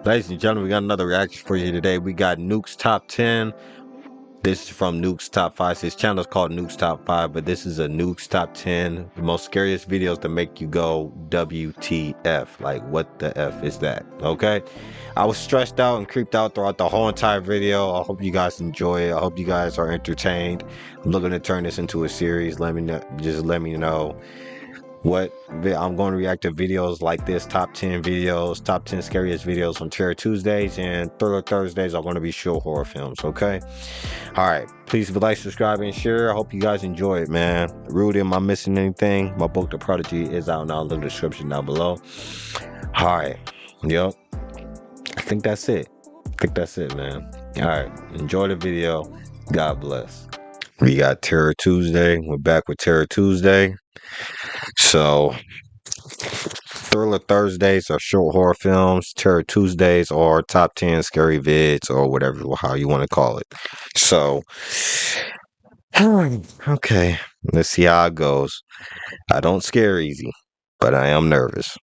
Ladies and gentlemen, we got another reaction for you today. We got Nuke's Top 10. This is from Nuke's Top 5. His channel is called Nuke's Top 5, but this is a Nuke's Top 10. The most scariest videos to make you go WTF. Like, what the F is that? Okay? I was stressed out and creeped out throughout the whole entire video. I hope you guys enjoy it. I hope you guys are entertained. I'm looking to turn this into a series. Let me know what I'm going to react to videos like this, top 10 videos, top 10 scariest videos on Terror Tuesdays, and Thriller Thursdays are going to be short horror films. Okay, all right, please like, subscribe, and share. I hope you guys enjoy it, man. Rudy, am I missing anything? My book The Prodigy is out now in the description down below. All right, yep, I think that's it. Man. All right, enjoy the video. God bless. We got Terror Tuesday. We're back with Terror Tuesday. So Thriller Thursdays are short horror films. Terror Tuesdays are top 10 scary vids, or whatever, how you want to call it. So, okay, let's see how it goes. I don't scare easy, but I am nervous.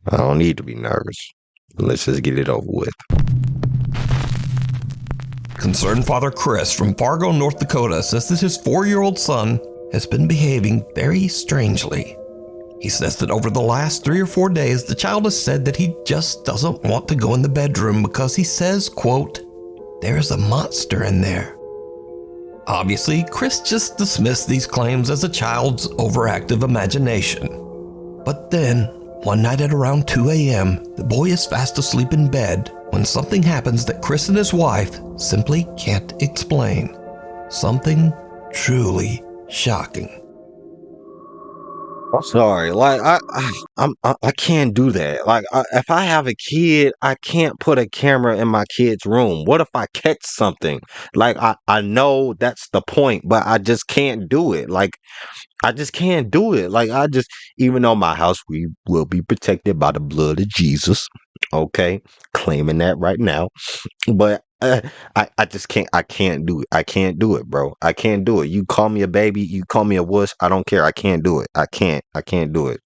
I don't need to be nervous. Let's just get it over with. Concerned Father Chris from Fargo, North Dakota says that his 4-year-old son has been behaving very strangely. He says that over the last 3 or 4 days, the child has said that he just doesn't want to go in the bedroom because he says, quote, "There's a monster in there." Obviously, Chris just dismissed these claims as a child's overactive imagination. But then, one night at around 2 a.m., the boy is fast asleep in bed when something happens that Chris and his wife simply can't explain. Something truly shocking. Sorry, like I can't do that. Like, if I have a kid, I can't put a camera in my kid's room. What if I catch something? Like, I know that's the point, but I just can't do it. Like, I just can't do it. Like, even though my house, we will be protected by the blood of Jesus. Okay, claiming that right now. But I just can't. I can't do it. I can't do it, bro. I can't do it. You call me a baby. You call me a wuss. I don't care. I can't do it. I can't. I can't do it.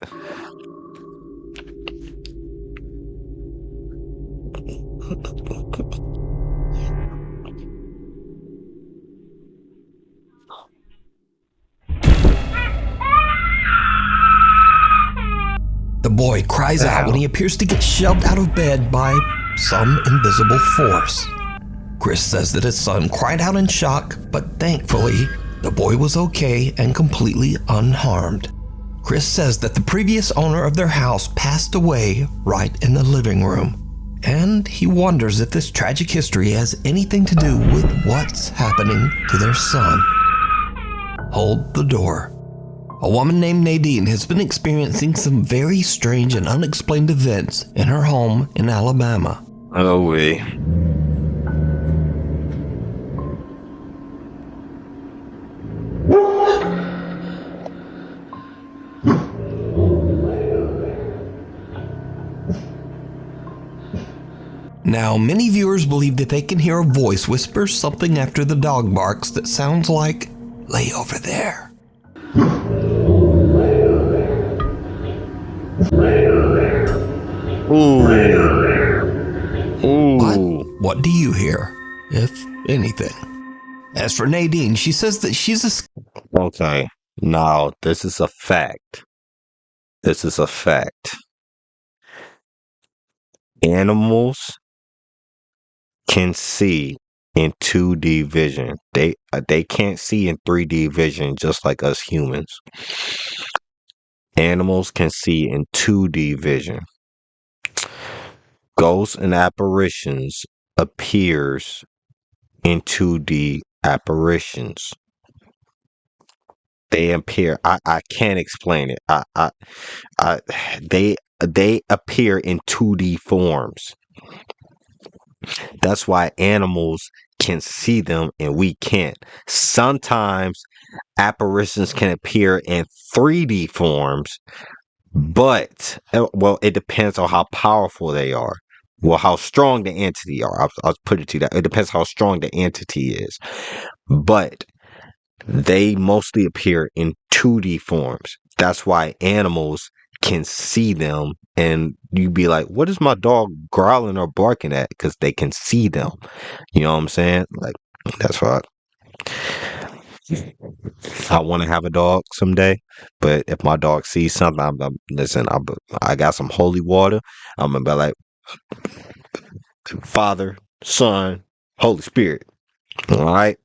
The boy cries out when he appears to get shoved out of bed by some invisible force. Chris says that his son cried out in shock, but thankfully, the boy was okay and completely unharmed. Chris says that the previous owner of their house passed away right in the living room, and he wonders if this tragic history has anything to do with what's happening to their son. Hold the door. A woman named Nadine has been experiencing some very strange and unexplained events in her home in Alabama. Oh, wait. Now, many viewers believe that they can hear a voice whisper something after the dog barks that sounds like, "Lay over there." Ooh. Ooh. But what do you hear, if anything? As for Nadine, she says that she's Okay. Now, this is a fact. This is a fact. Animals can see in 2D vision. They can't see in 3D vision just like us humans. Animals can see in 2D vision. Ghosts and apparitions appears in 2D apparitions. They appear. I can't explain it. They appear in 2D forms. That's why animals can see them and we can't. Sometimes apparitions can appear in 3D forms, but well, it depends on how powerful they are. Well, how strong the entity are. I'll put it to that. It depends how strong the entity is. But they mostly appear in 2D forms. That's why animals can see them, and you be like, what is my dog growling or barking at? Because they can see them. You know what I'm saying? Like, that's why I want to have a dog someday. But if my dog sees something, listen, I got some holy water. I'm gonna be like, Father, Son, Holy Spirit. All right.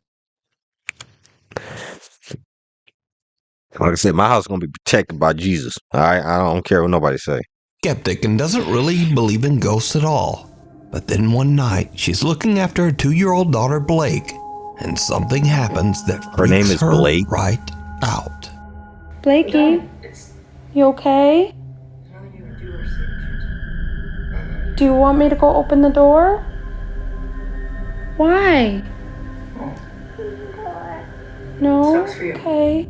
Like I said, my house is gonna be protected by Jesus. All right. I don't care what nobody say. Skeptic and doesn't really believe in ghosts at all. But then one night, she's looking after her 2-year-old daughter Blake, and something happens that freaks Her name is her Blake. right out. Blakey, you okay? Do you want me to go open the door? Why? No? Okay.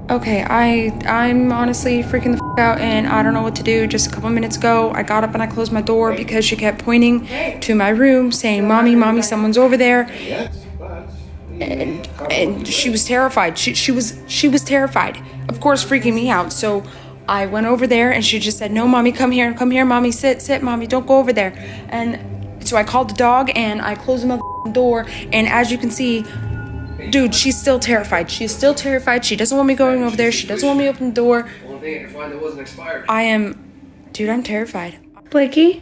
Okay, I'm honestly freaking the out and I don't know what to do. Just a couple minutes ago, I got up and I closed my door because she kept pointing to my room saying, Mommy, Mommy, someone's over there. And she was terrified. She was terrified. Of course, freaking me out. So I went over there and she just said, no, Mommy, come here, Mommy, sit, Mommy, don't go over there. And so I called the dog and I closed my door, and as you can see, dude, she's still terrified. She's still terrified. She doesn't want me going over there. She doesn't want me to open the door. I'm terrified. Blakey,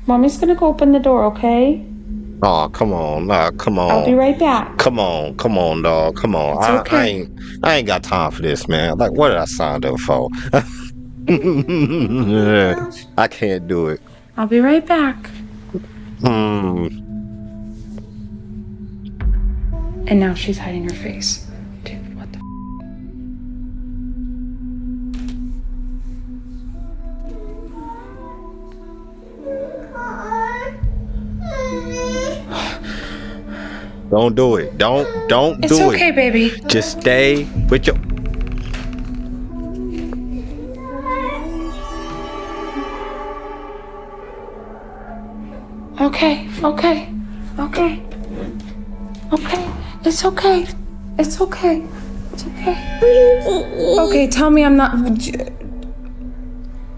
Mommy's gonna go open the door, okay? Oh, come on. Nah, come on. I'll be right back. Come on, dog. Come on. It's okay. I ain't got time for this, man. Like, what did I sign up for? I can't do it. I'll be right back. And now she's hiding her face. Dude, what the Don't do it. Don't do it. It's okay, baby. Just stay with your... Okay. It's okay. Okay, tell me I'm not...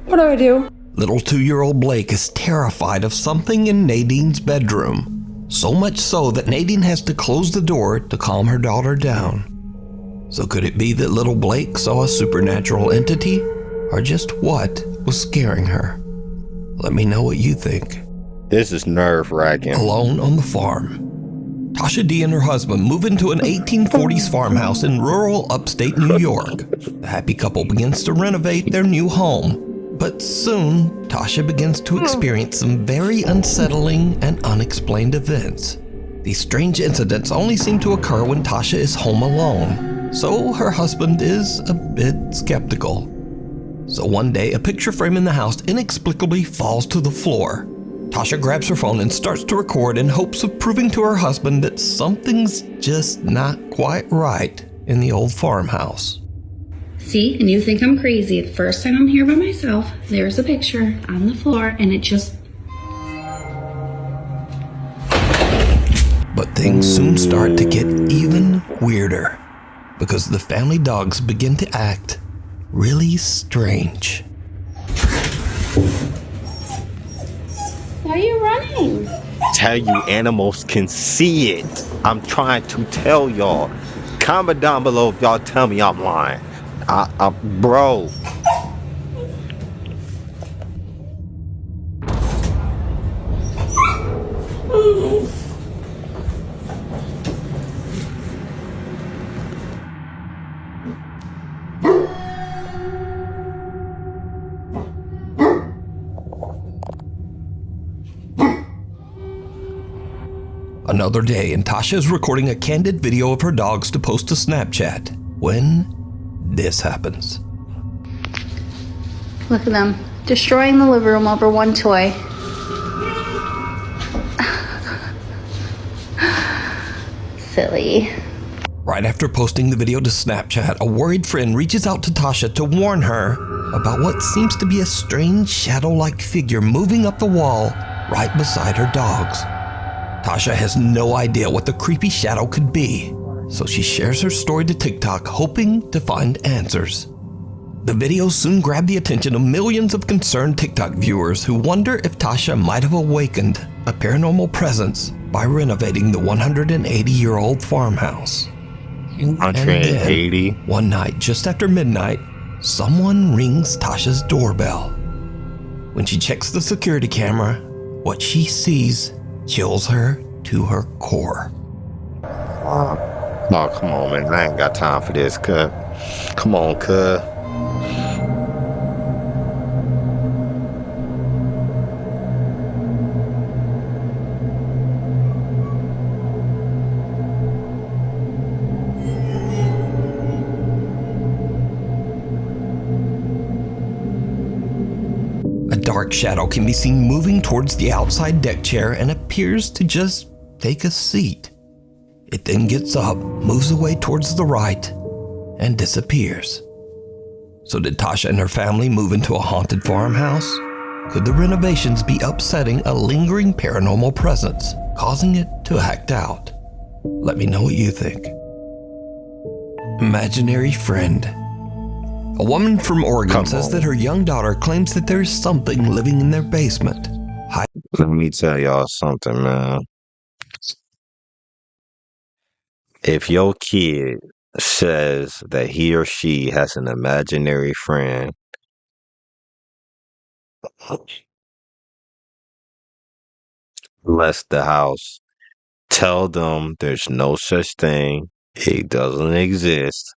What do I do? Little 2-year-old Blake is terrified of something in Nadine's bedroom. So much so that Nadine has to close the door to calm her daughter down. So could it be that little Blake saw a supernatural entity? Or just what was scaring her? Let me know what you think. This is nerve-wracking. Alone on the farm, Tasha D and her husband move into an 1840s farmhouse in rural upstate New York. The happy couple begins to renovate their new home. But soon, Tasha begins to experience some very unsettling and unexplained events. These strange incidents only seem to occur when Tasha is home alone, so her husband is a bit skeptical. So one day, a picture frame in the house inexplicably falls to the floor. Tasha grabs her phone and starts to record in hopes of proving to her husband that something's just not quite right in the old farmhouse. See, and you think I'm crazy. The first time I'm here by myself, there's a picture on the floor, and it just... But things soon start to get even weirder, because the family dogs begin to act really strange. Why are you running? Tell you animals can see it. I'm trying to tell y'all. Comment down below if y'all tell me I'm lying. Bro. Another day, and Tasha is recording a candid video of her dogs to post to Snapchat when this happens. Look at them, destroying the living room over one toy. Silly. Right after posting the video to Snapchat, a worried friend reaches out to Tasha to warn her about what seems to be a strange shadow-like figure moving up the wall right beside her dogs. Tasha has no idea what the creepy shadow could be. so she shares her story to TikTok, hoping to find answers. The video soon grabbed the attention of millions of concerned TikTok viewers who wonder if Tasha might have awakened a paranormal presence by renovating the 180-year-old farmhouse. 180? And then, one night, just after midnight, someone rings Tasha's doorbell. When she checks the security camera, what she sees chills her to her core. Oh, come on, man. I ain't got time for this, cuz. Come on, cuz. A dark shadow can be seen moving towards the outside deck chair and appears to just take a seat. It then gets up, moves away towards the right, and disappears. So did Tasha and her family move into a haunted farmhouse? Could the renovations be upsetting a lingering paranormal presence, causing it to act out? Let me know what you think. Imaginary friend. A woman from Oregon says that her young daughter claims that there is something living in their basement. Let me tell y'all something, man. If your kid says that he or she has an imaginary friend, bless the house. Tell them there's no such thing. It doesn't exist.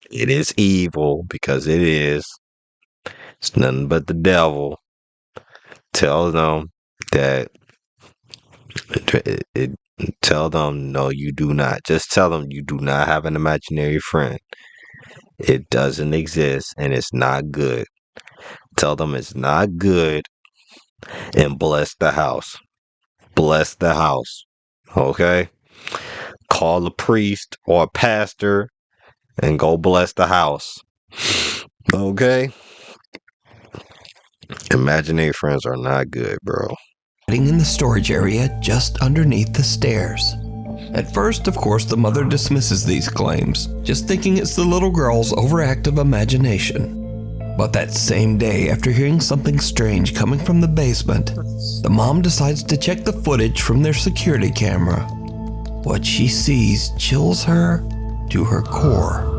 It is evil because it is. It's nothing but the devil. Tell them that. Tell them no, you do not. Just tell them you do not have an imaginary friend. It doesn't exist and it's not good. Tell them it's not good and bless the house. Bless the house. Okay? Call a priest or a pastor and go bless the house. Okay? Imaginary friends are not good, bro. In the storage area just underneath the stairs. At first, of course, the mother dismisses these claims, just thinking it's the little girl's overactive imagination. But that same day, after hearing something strange coming from the basement, the mom decides to check the footage from their security camera. What she sees chills her to her core.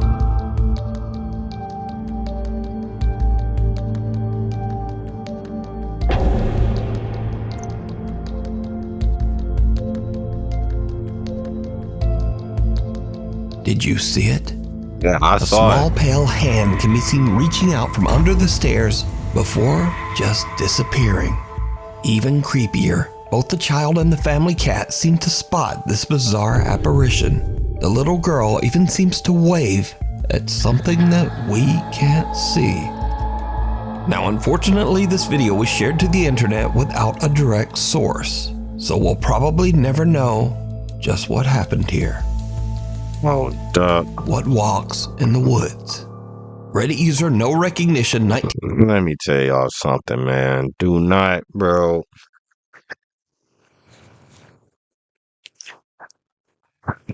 Did you see it? Yeah, I A saw small it. pale hand can be seen reaching out from under the stairs before just disappearing. Even creepier, both the child and the family cat seem to spot this bizarre apparition. The little girl even seems to wave at something that we can't see. Now, unfortunately, this video was shared to the internet without a direct source, so we'll probably never know just what happened here. Oh, duh. What walks in the woods? Reddit user no recognition 19. Let me tell y'all something, man. Do not, bro.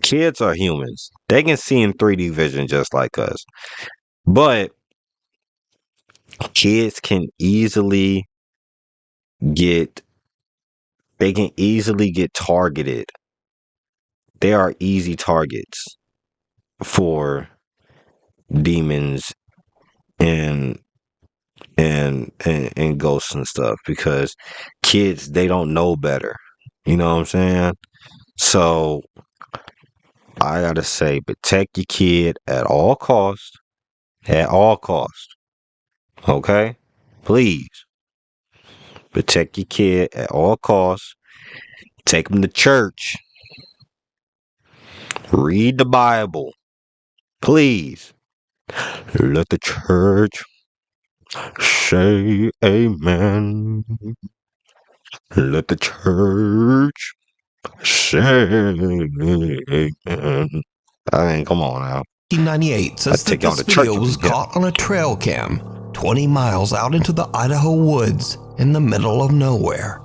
Kids are humans. They can see in 3D vision just like us. But kids can easily get targeted. They are easy targets for demons and ghosts and stuff because kids, they don't know better. You know what I'm saying? So I gotta say, protect your kid at all costs. At all costs. Okay? Please. Protect your kid at all costs. Take them to church. Read the Bible. Please. Let the church say amen. Let the church say amen. I mean, come on now. 1998 says that take y'all this to church video if was we can. caught on a trail cam 20 miles out into the Idaho woods in the middle of nowhere.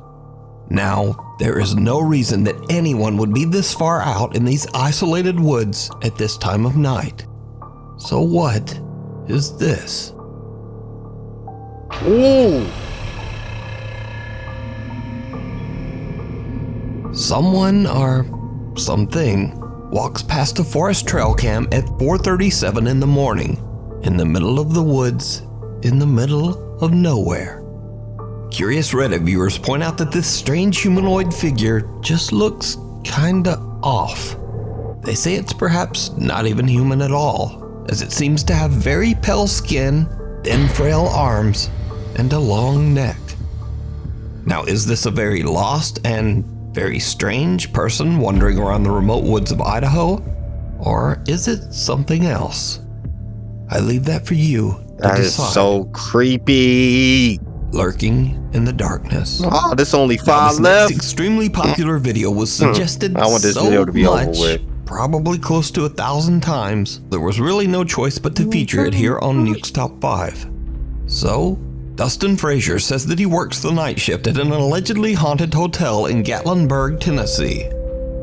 Now, There is no reason that anyone would be this far out in these isolated woods at this time of night. So what is this? Ooh. Someone or something walks past a forest trail cam at 4:37 in the morning, in the middle of the woods, in the middle of nowhere. Curious Reddit viewers point out that this strange humanoid figure just looks kinda off. They say it's perhaps not even human at all, as it seems to have very pale skin, thin frail arms, and a long neck. Now, is this a very lost and very strange person wandering around the remote woods of Idaho? Or is it something else? I leave that for you to That is decide. so creepy. Lurking in the darkness. Oh, there's only Now, 5 this left. next extremely popular video was suggested I want this so video to be over much, with. probably close to 1,000 times, there was really no choice but to feature it here on Nuke's Top 5. So, Dustin Frazier says that he works the night shift at an allegedly haunted hotel in Gatlinburg, Tennessee.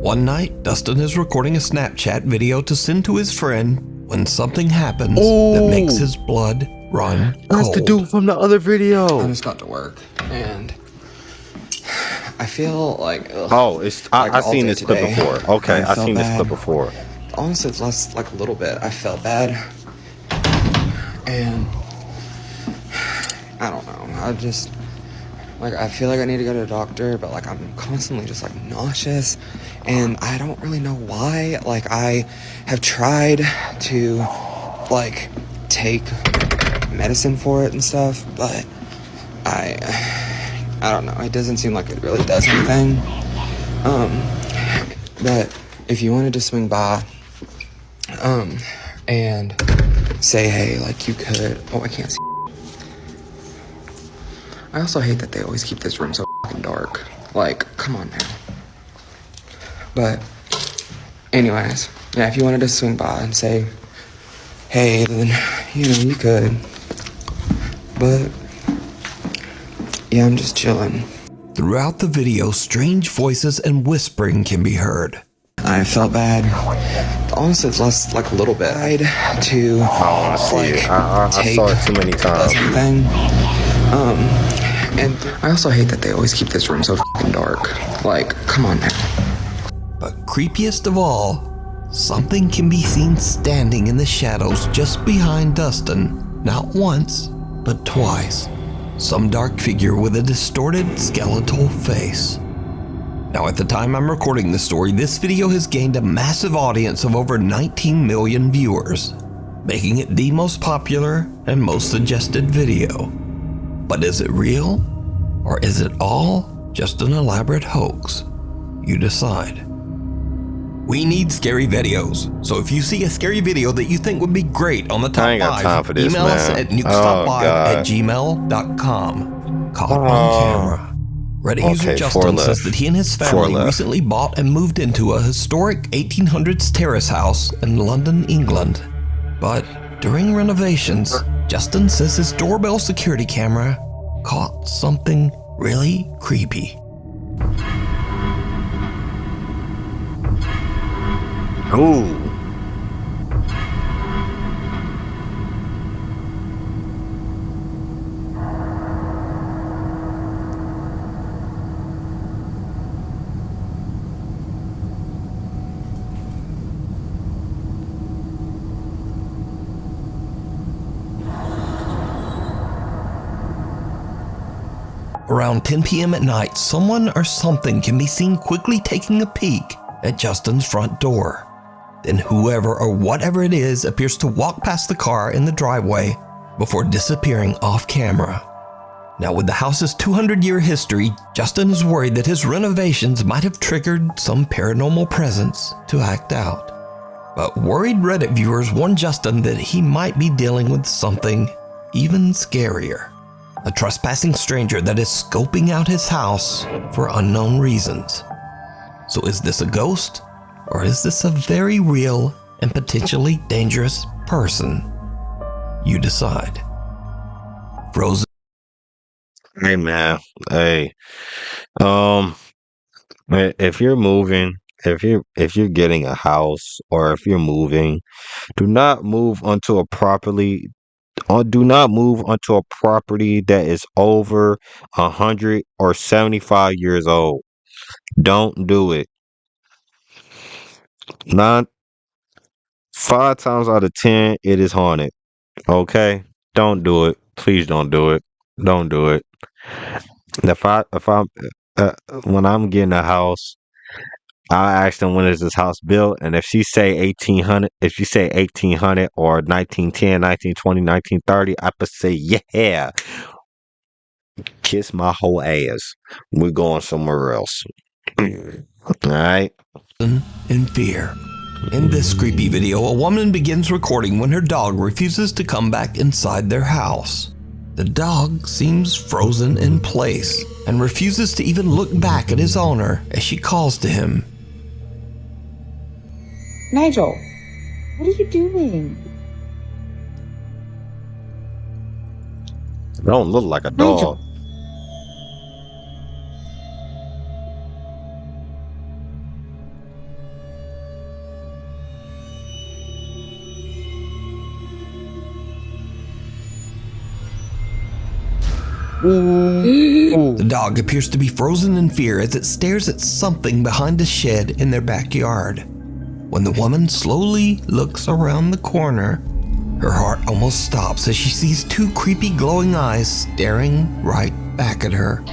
One night, Dustin is recording a Snapchat video to send to his friend when something happens that makes his blood run That's cold. the dude from the other video. I just got to work and I feel like Oh, it's like I all seen day this clip today, before. Okay, I I felt seen this bad. clip before. honestly it's less like a little bit. I felt bad and I don't know. I just like I feel like I need to go to a doctor, but like I'm constantly just like nauseous and I don't really know why. Like I have tried to like take medicine for it and stuff, but I don't know. It doesn't seem like it really does anything. But if you wanted to swing by, and say, hey, like you could. Oh, I can't see. I also hate that they always keep this room so fucking dark. Like, come on now. But, anyways, yeah, if you wanted to swing by and say, hey, then, you know, you could. But, yeah, I'm just chilling. Throughout the video, strange voices and whispering can be heard. I felt bad. Honestly, it's less like a little bit. I tried to I want to see it. I saw it too many times. Thing. And I also hate that they always keep this room so fucking dark. Like, come on now. But creepiest of all, something can be seen standing in the shadows just behind Dustin, not once, but twice. Some dark figure with a distorted skeletal face. Now, at the time I'm recording this story, this video has gained a massive audience of over 19 million viewers, making it the most popular and most suggested video. But is it real? Or is it all just an elaborate hoax? You decide. We need scary videos, so if you see a scary video that you think would be great on the top I ain't got 5, time for this, email us man. at nukestop5 God. at gmail.com. Caught on camera. Reddit user Okay, 4 Justin left. says that he and his 4 family left. recently bought and moved into a historic 1800s terrace house in London, England. But during renovations, Justin says his doorbell security camera caught something really creepy. Ooh. Around 10 p.m. at night, someone or something can be seen quickly taking a peek at Justin's front door. Then whoever or whatever it is appears to walk past the car in the driveway before disappearing off camera. Now, with the house's 200-year history, Justin is worried that his renovations might have triggered some paranormal presence to act out. But worried Reddit viewers warn Justin that he might be dealing with something even scarier. A trespassing stranger that is scoping out his house for unknown reasons. So is this a ghost? Or is this a very real and potentially dangerous person? You decide. Frozen. Hey man. Hey. If you're moving, if you're getting a house or if you're moving, do not move onto a property. Do not move onto a property that is over 175 years old. Don't do it. Not 5 times out of 10, it is haunted. Okay, don't do it. Please don't do it. Don't do it. If I'm uh, when I'm getting a house, I ask them when is this house built, and if she say 1800, if she say 1800 or 1910, 1920, 1930, I could say yeah, kiss my whole ass. We're going somewhere else. All right. In fear. In this creepy video, a woman begins recording when her dog refuses to come back inside their house. The dog seems frozen in place and refuses to even look back at his owner as she calls to him. Nigel, what are you doing? Don't look like a dog. The dog appears to be frozen in fear as it stares at something behind a shed in their backyard. When the woman slowly looks around the corner, her heart almost stops as she sees two creepy glowing eyes staring right back at her.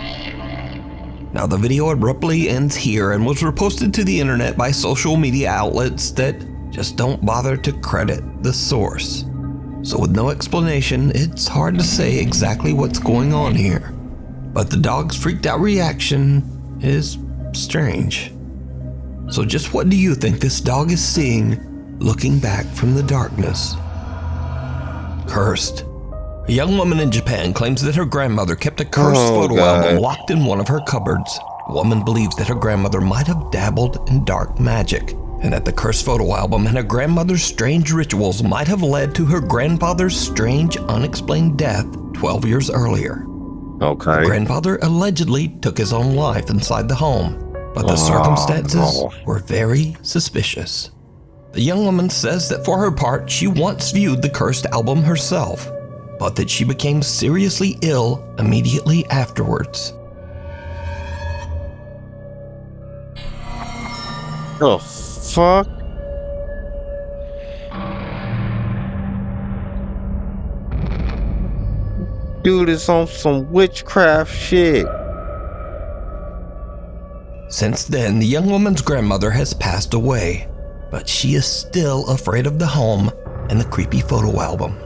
Now the video abruptly ends here and was reposted to the internet by social media outlets that just don't bother to credit the source. So with no explanation, it's hard to say exactly what's going on here. But the dog's freaked out reaction is strange. So just what do you think this dog is seeing looking back from the darkness? Cursed. A young woman in Japan claims that her grandmother kept a cursed photo album locked in one of her cupboards. The woman believes that her grandmother might have dabbled in dark magic, and that the cursed photo album and her grandmother's strange rituals might have led to her grandfather's strange, unexplained death 12 years earlier. Okay. Her grandfather allegedly took his own life inside the home, but the circumstances were very suspicious. The young woman says that for her part, she once viewed the cursed album herself, but that she became seriously ill immediately afterwards. The fuck? Dude is on some witchcraft shit. Since then, the young woman's grandmother has passed away, but she is still afraid of the home and the creepy photo album.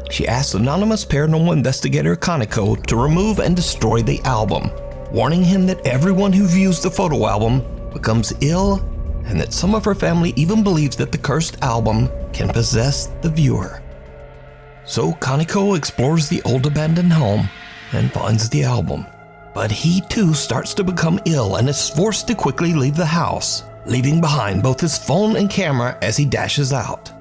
She asks anonymous paranormal investigator Kaneko to remove and destroy the album, warning him that everyone who views the photo album becomes ill, and that some of her family even believes that the cursed album can possess the viewer. So Kaneko explores the old abandoned home and finds the album. But he too starts to become ill and is forced to quickly leave the house, leaving behind both his phone and camera as he dashes out.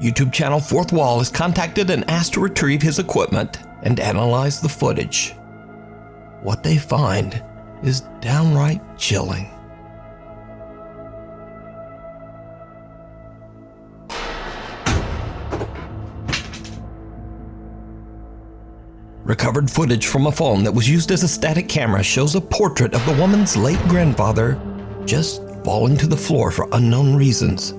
YouTube channel Fourth Wall is contacted and asked to retrieve his equipment and analyze the footage. What they find is downright chilling. Recovered footage from a phone that was used as a static camera shows a portrait of the woman's late grandfather just falling to the floor for unknown reasons.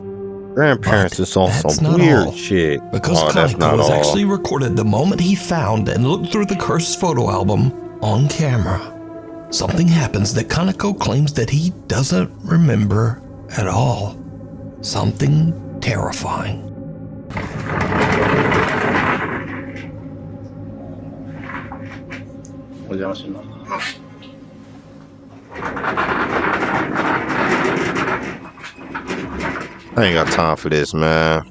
Grandparents is on some weird shit. Because Kaneko was actually recorded the moment he found and looked through the cursed photo album on camera. Something happens that Kaneko claims that he doesn't remember at all. Something terrifying. I ain't got time for this, man.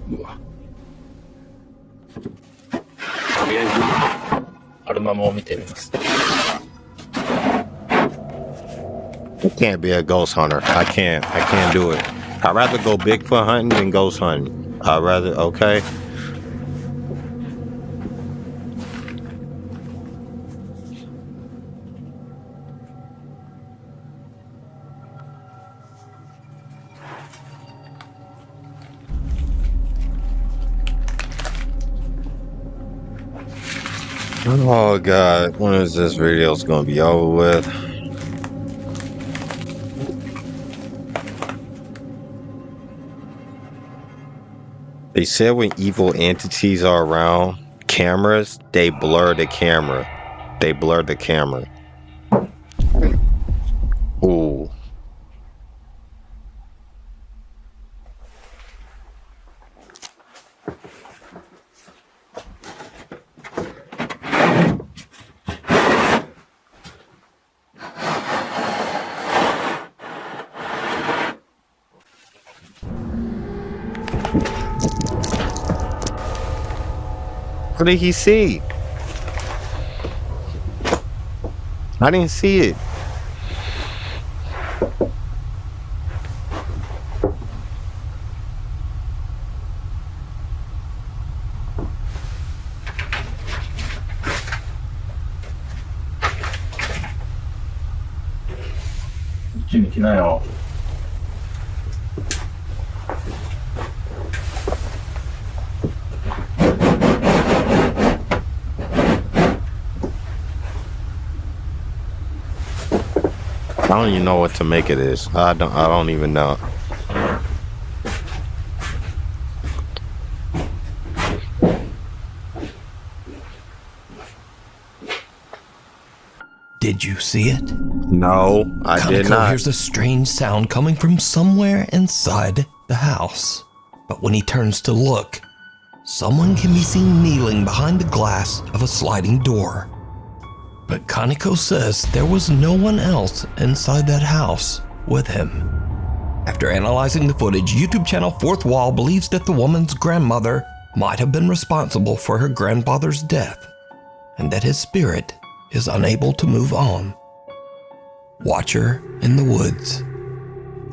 I can't be a ghost hunter. I can't. I can't do it. I'd rather go Bigfoot hunting than ghost hunting. I'd rather. Okay. Oh God, when is this video's gonna be over with? They said when evil entities are around cameras, they blur the camera. They blur the camera. Ooh. What did he see? I didn't see it. I don't even know what to make of this. I don't even know. Did you see it? No, I did Kaneko not. hears a strange sound coming from somewhere inside the house. But when he turns to look, someone can be seen kneeling behind the glass of a sliding door. But Kaneko says there was no one else inside that house with him. After analyzing the footage, YouTube channel Fourth Wall believes that the woman's grandmother might have been responsible for her grandfather's death, and that his spirit is unable to move on. Watcher in the Woods.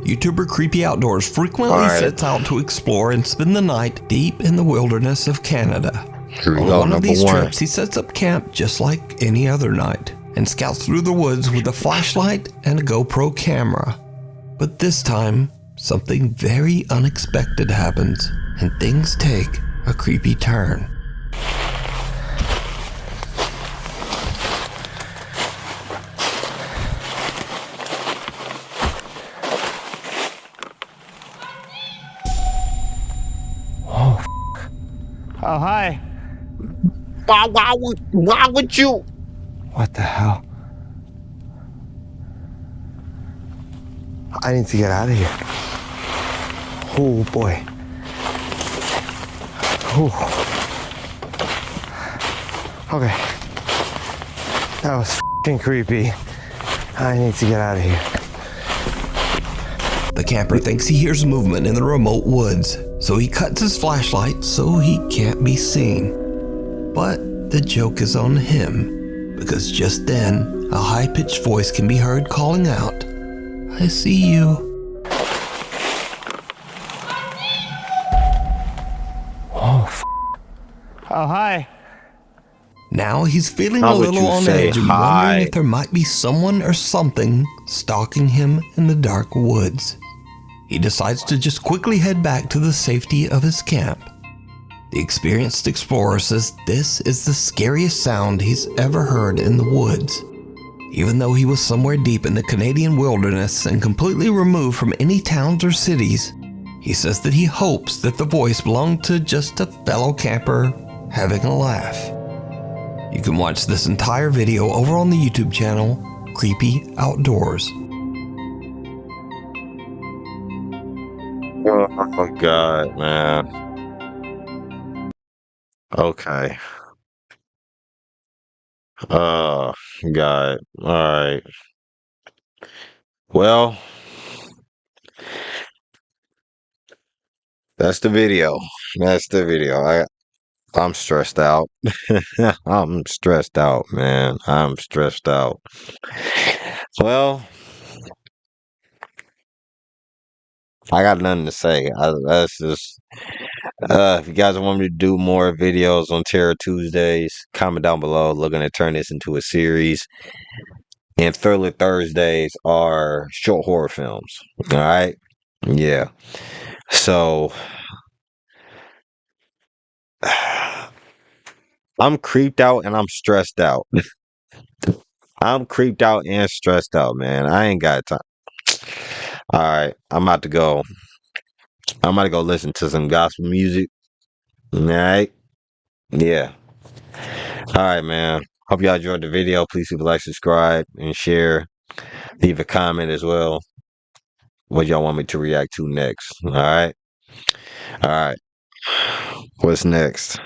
YouTuber Creepy Outdoors frequently sets out to explore and spend the night deep in the wilderness of Canada. Here we On go, one of number these one. trips, he sets up camp just like any other night and scouts through the woods with a flashlight and a GoPro camera. But this time, something very unexpected happens and things take a creepy turn. Oh, hi. Why would you? What the hell? I need to get out of here. Oh, boy. Ooh. Okay. That was f***ing creepy. I need to get out of here. The camper thinks he hears movement in the remote woods, so he cuts his flashlight so he can't be seen. But the joke is on him, because just then, a high-pitched voice can be heard calling out, "I see you." Oh, hi. Now he's feeling How a would little you on say edge and hi? wondering if there might be someone or something stalking him in the dark woods. He decides to just quickly head back to the safety of his camp. The experienced explorer says this is the scariest sound he's ever heard in the woods. Even though he was somewhere deep in the Canadian wilderness and completely removed from any towns or cities, he says that he hopes that the voice belonged to just a fellow camper having a laugh. You can watch this entire video over on the YouTube channel, Creepy Outdoors. Oh God, man. Okay. Oh God. All right. Well, That's the video. That's the video. I'm stressed out. I'm stressed out, man. I'm stressed out. Well, I got nothing to say. That's just. If you guys want me to do more videos on Terror Tuesdays, comment down below. Looking to turn this into a series. And Thriller Thursdays are short horror films. All right. Yeah. So I'm creeped out and I'm stressed out. I'm creeped out and stressed out, man. I ain't got time. All right, I'm about to go. I'm about to go listen to some gospel music. All right. Yeah. All right, man. Hope y'all enjoyed the video. Please leave a like, subscribe, and share. Leave a comment as well. What y'all want me to react to next? All right. All right. What's next?